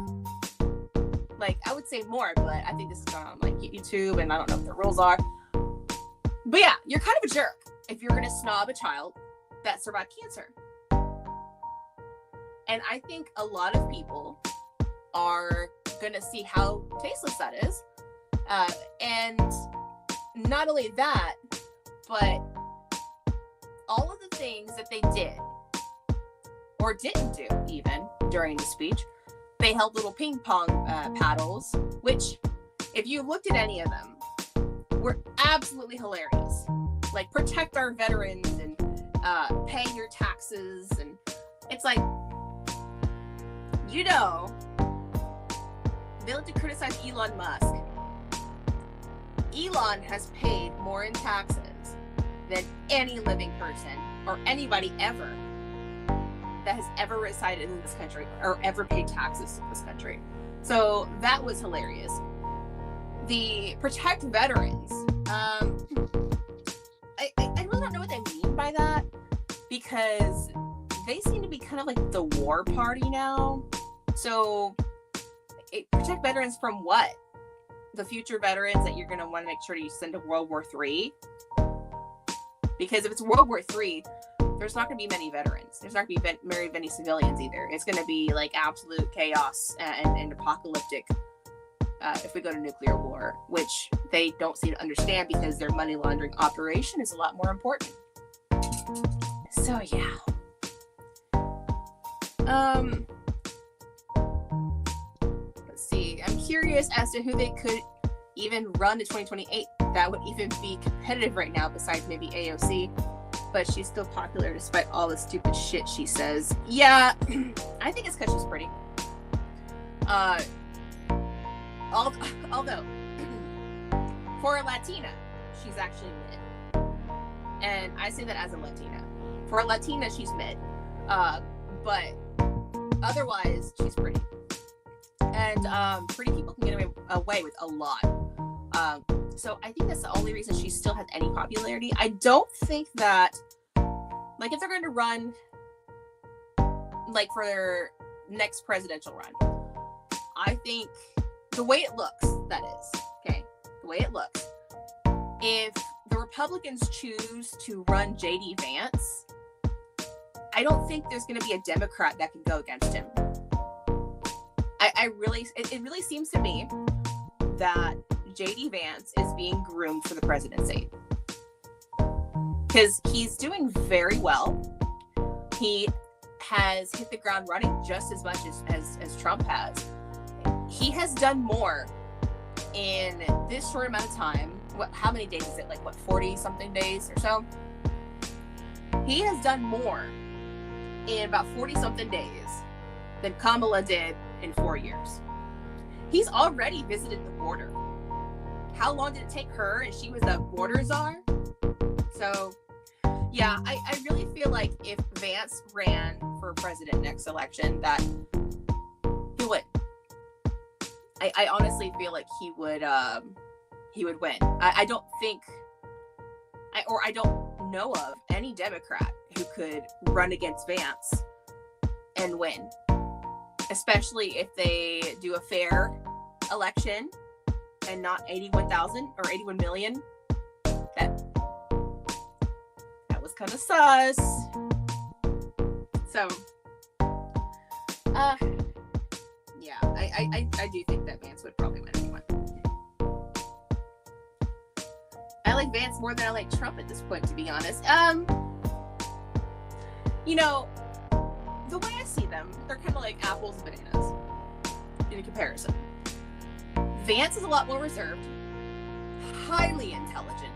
Like, I would say more, but I think this is going on YouTube, and I don't know what the rules are. But yeah, you're kind of a jerk if you're going to snob a child that survived cancer. And I think a lot of people are going to see how tasteless that is. And not only that, but all of the things that they did or didn't do even during the speech, they held little ping pong paddles, which if you looked at any of them, were absolutely hilarious. Like, protect our veterans and pay your taxes. And it's like, they like to criticize Elon Musk. Elon has paid more in taxes than any living person or anybody ever that has ever resided in this country or ever paid taxes to this country. So that was hilarious. The protect veterans. I really don't know what they mean by that, because they seem to be kind of like the war party now. So protect veterans from what? The future veterans that you're going to want to make sure you send to World War III? Because if it's World War III, there's not going to be many veterans. There's not going to be very many civilians either. It's going to be like absolute chaos and apocalyptic if we go to nuclear war, which they don't seem to understand because their money laundering operation is a lot more important. So yeah. Let's see. I'm curious as to who they could even run to 2028 that would even be competitive right now besides maybe AOC. But she's still popular despite all the stupid shit she says. Yeah, I think it's because she's pretty. Although, for a Latina, she's actually mid. And I say that as a Latina. For a Latina, she's mid. But otherwise, she's pretty. And pretty people can get away with a lot. So I think that's the only reason she still has any popularity. I don't think that, like, if they're going to run, like, for their next presidential run, I think the way it looks, that is, okay, the way it looks, if the Republicans choose to run J.D. Vance, I don't think there's going to be a Democrat that can go against him. It really seems to me that J.D. Vance is being groomed for the presidency because he's doing very well. He has hit the ground running just as much as Trump has. He has done more in this short amount of time. How many days is it? Like, 40 something days or so? He has done more in about 40 something days than Kamala did in 4 years. He's already visited the border. How long did it take her? And she was the border czar. So, yeah, I really feel like if Vance ran for president next election, that he would. I honestly feel like he would win. I don't think, I don't know of any Democrat who could run against Vance and win, especially if they do a fair election and not 81,000 or 81 million. That was kind of sus. So, yeah, I do think that Vance would probably win anyway. I like Vance more than I like Trump at this point, to be honest. You know, the way I see them, they're kind of like apples and bananas in comparison. Vance is a lot more reserved, highly intelligent,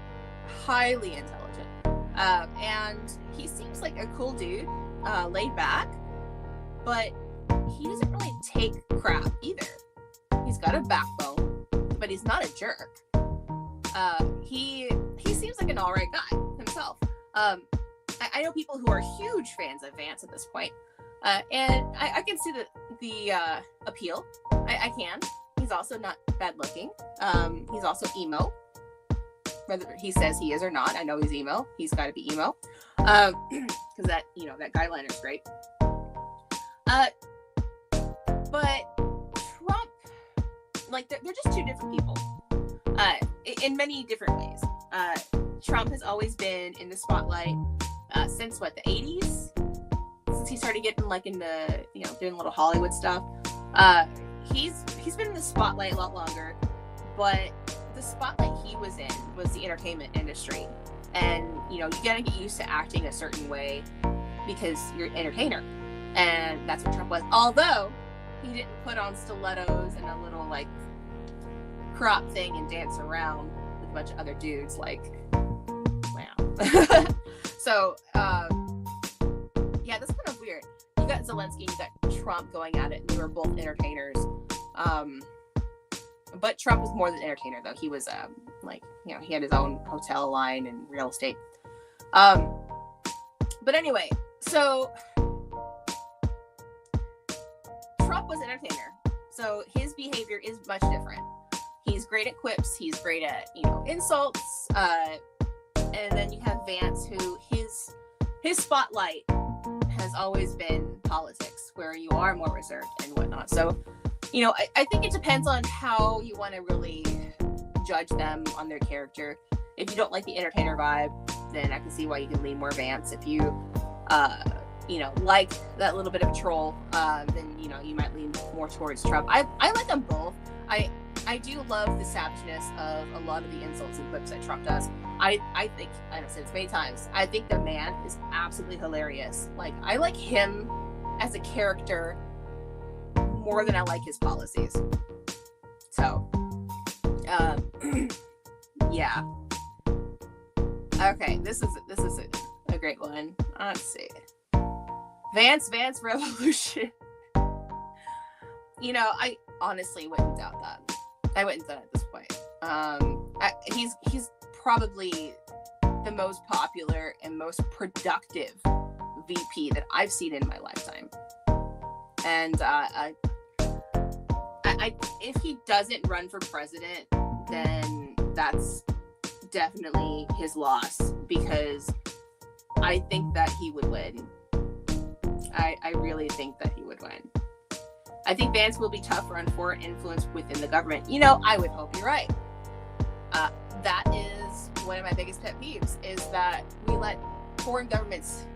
and he seems like a cool dude, laid back, but he doesn't really take crap either. He's got a backbone, but he's not a jerk. He seems like an all right guy himself. I know people who are huge fans of Vance at this point, and I can see the appeal. I can. He's also not bad looking. He's also emo. Whether he says he is or not, I know he's emo. He's got to be emo, because that guy liner's great. But Trump, like, they're just two different people, in many different ways. Trump has always been in the spotlight since the 80s, since he started getting like into doing a little Hollywood stuff. He's been in the spotlight a lot longer, but the spotlight he was in was the entertainment industry, and you gotta get used to acting a certain way because you're an entertainer, and that's what Trump was. Although he didn't put on stilettos and a little like crop thing and dance around with a bunch of other dudes, like, wow. So yeah, that's kind of weird. You got Zelensky and you got Trump going at it, and they were both entertainers. But Trump was more than an entertainer, though. He was he had his own hotel line and real estate. But anyway, so Trump was an entertainer, so his behavior is much different. He's great at quips. He's great at insults. And then you have Vance, who his spotlight has always been politics, where you are more reserved and whatnot. So, I think it depends on how you want to really judge them on their character. If you don't like the entertainer vibe, then I can see why you can lean more Vance. If you, like that little bit of a troll, then, you might lean more towards Trump. I like them both. I do love the savageness of a lot of the insults and clips that Trump does. I think, I've said this many times, I think the man is absolutely hilarious. Like, I like him as a character more than I like his policies. So, yeah. Okay, this is a great one. Let's see. Vance Revolution. I honestly wouldn't doubt that. I wouldn't doubt it at this point. He's probably the most popular and most productive VP that I've seen in my lifetime. And if he doesn't run for president, then that's definitely his loss, because I think that he would win. I really think that he would win. I think Vance will be tough on foreign influence within the government. You know, I would hope you're right. That is one of my biggest pet peeves, is that we let foreign governments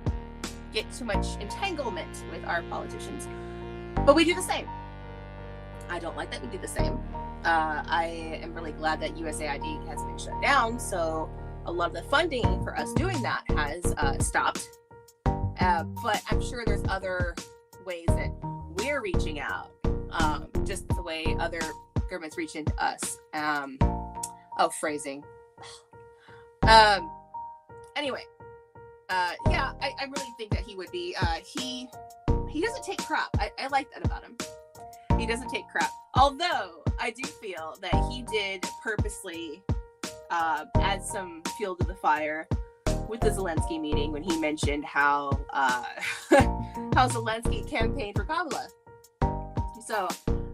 get too much entanglement with our politicians. But we do the same. I don't like that we do the same. I am really glad that USAID has been shut down, so a lot of the funding for us doing that has stopped. But I'm sure there's other ways that we're reaching out, just the way other governments reach into us. Phrasing. Anyway, yeah, I really think that he would be. He doesn't take crap. I like that about him. He doesn't take crap. Although I do feel that he did purposely add some fuel to the fire with the Zelensky meeting, when he mentioned how Zelensky campaigned for Kamala. So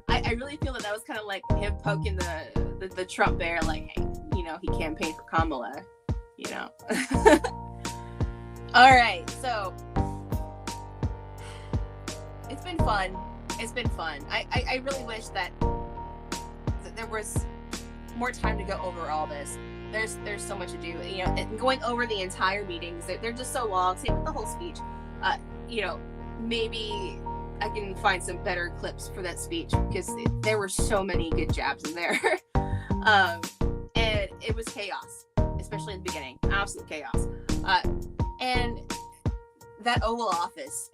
I really feel that was kind of like him poking the Trump bear, like, hey, you know, he campaigned for Kamala, you know. All right, so it's been fun. It's been fun. I really wish that there was more time to go over all this. There's so much to do, you know, and going over the entire meetings, they're just so long. Same with the whole speech. You know, maybe I can find some better clips for that speech, because there were so many good jabs in there. And it was chaos, especially in the beginning. Absolute chaos. And that Oval Office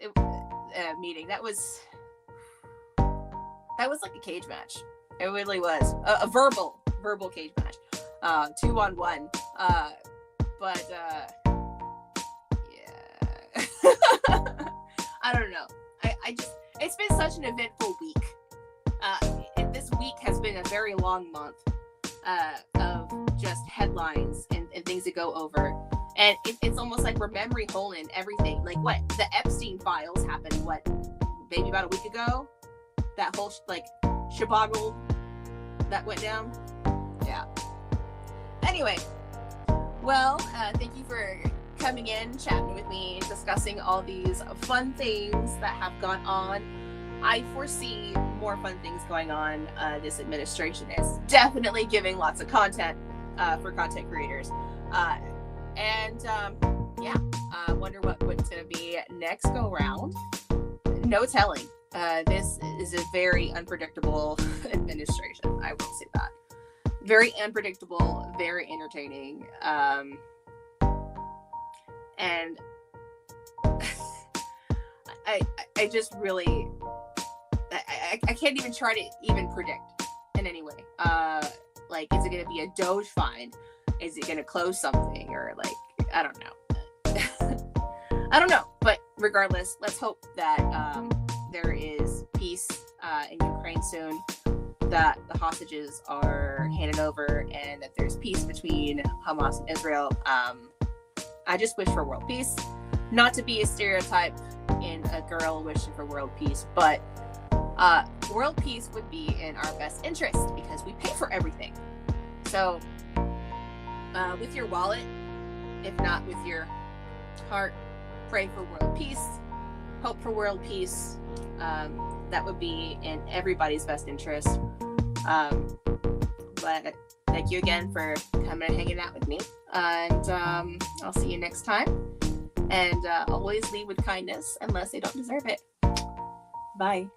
meeting, that was like a cage match. It really was a verbal cage match. 2-on-1. But yeah. I don't know. I just, it's been such an eventful week. And this week has been a very long month of just headlines and things to go over. And it's almost like we're memory holing everything. Like, what? The Epstein files happened, maybe about a week ago? That whole, shabagle that went down? Yeah. Anyway, well, thank you for coming in, chatting with me, discussing all these fun things that have gone on. I foresee more fun things going on. This administration is definitely giving lots of content for content creators. Yeah, I wonder what's going to be next go round. No telling. This is a very unpredictable administration. I will say that. Very unpredictable, very entertaining. And I just really, I can't even try to even predict in any way. Is it going to be a Doge fine? Is it going to close something? Or I don't know. I don't know. But regardless, let's hope that there is peace in Ukraine soon, that the hostages are handed over, and that there's peace between Hamas and Israel. I just wish for world peace. Not to be a stereotype in a girl wishing for world peace, but world peace would be in our best interest, because we pay for everything. So with your wallet, if not with your heart, pray for world peace, hope for world peace. That would be in everybody's best interest. But thank you again for coming and hanging out with me. And I'll see you next time. And always lead with kindness, unless they don't deserve it. Bye.